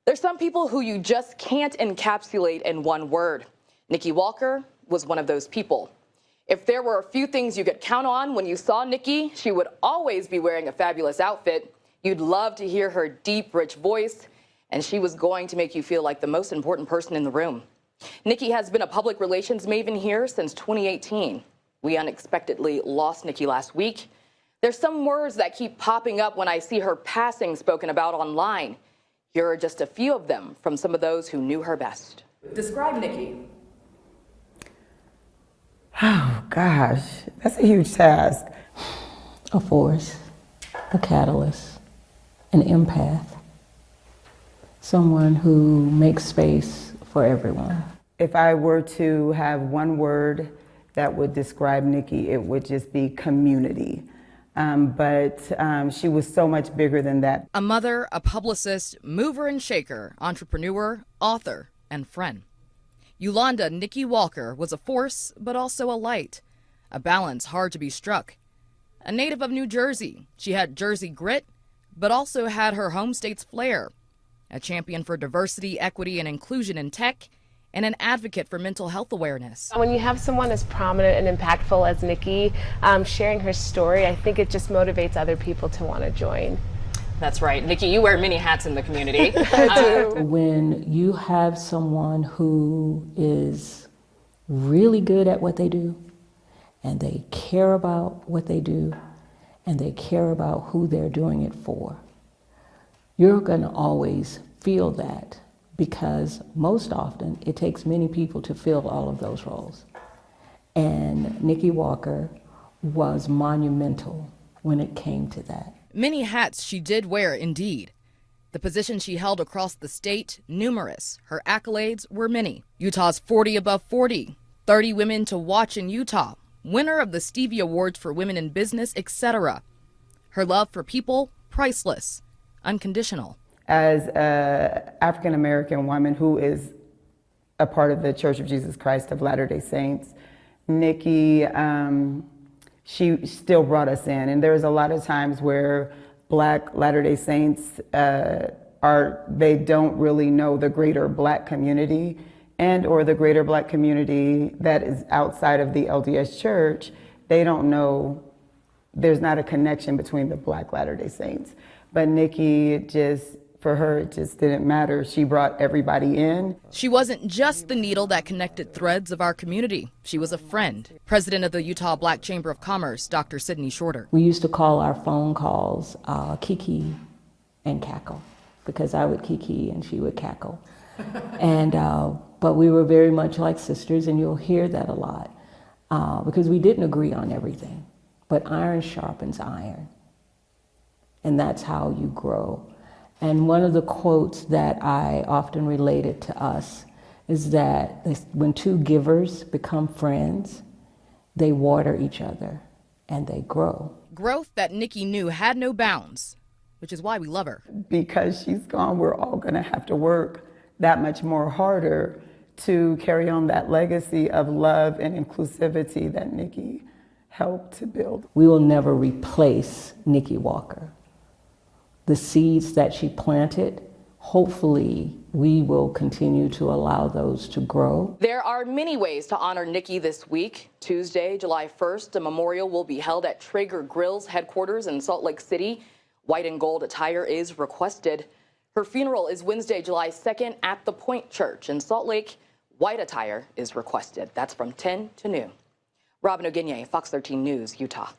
There's some people who you just can't encapsulate in one word. Nikki Walker was one of those people. If there were a few things you could count on when you saw Nikki, she would always be wearing a fabulous outfit. You'd love to hear her deep, rich voice, and she was going to make you feel like the most important person in the room. Nikki has been a public relations maven here since 2018. We unexpectedly lost Nikki last week. There's some words that keep popping up when I see her passing spoken about online. Here are just a few of them from some of those who knew her best. Describe Nikki. Oh, gosh, that's a huge task. A force, a catalyst, an empath, someone who makes space for everyone. If I were to have one word that would describe Nikki, it would just be community. But she was so much bigger than that. A mother, a publicist, mover and shaker, entrepreneur, author, and friend. Yolanda Nikki Walker was a force, but also a light, a balance hard to be struck. A native of New Jersey, she had Jersey grit, but also had her home state's flair. A champion for diversity, equity, and inclusion in tech, and an advocate for mental health awareness. When you have someone as prominent and impactful as Nikki sharing her story, I think it just motivates other people to want to join. That's right. Nikki, you wear many hats in the community. When you have someone who is really good at what they do, and they care about what they do, and they care about who they're doing it for, you're going to always feel that, because most often it takes many people to fill all of those roles. And Nikki Walker was monumental when it came to that. Many hats she did wear, indeed. The positions she held across the state, numerous. Her accolades were many. Utah's 40 above 40, 30 women to watch in Utah, winner of the Stevie Awards for Women in Business, etc. Her love for people, priceless, unconditional. As an African-American woman who is a part of the Church of Jesus Christ of Latter-day Saints, Nikki, she still brought us in. And there's a lot of times where Black Latter-day Saints they don't really know the greater Black community and or the greater Black community that is outside of the LDS Church. They don't know, there's not a connection between the Black Latter-day Saints. But Nikki, for her, it just didn't matter. She brought everybody in. She wasn't just the needle that connected threads of our community. She was a friend. President of the Utah Black Chamber of Commerce, Dr. Sydney Shorter. We used to call our phone calls Kiki and cackle, because I would kiki and she would cackle. And but we were very much like sisters, and you'll hear that a lot, because we didn't agree on everything. But iron sharpens iron, and that's how you grow. And one of the quotes that I often related to us is that when two givers become friends, they water each other and they grow. Growth that Nikki knew had no bounds, which is why we love her. Because she's gone, we're all going to have to work that much more harder to carry on that legacy of love and inclusivity that Nikki helped to build. We will never replace Nikki Walker. The seeds that she planted, hopefully we will continue to allow those to grow. There are many ways to honor Nikki this week. Tuesday, July 1st, a memorial will be held at Traeger Grill's headquarters in Salt Lake City. White and gold attire is requested. Her funeral is Wednesday, July 2nd at the Point Church in Salt Lake. White attire is requested. That's from 10 to noon. Robin Oginye, Fox 13 News, Utah.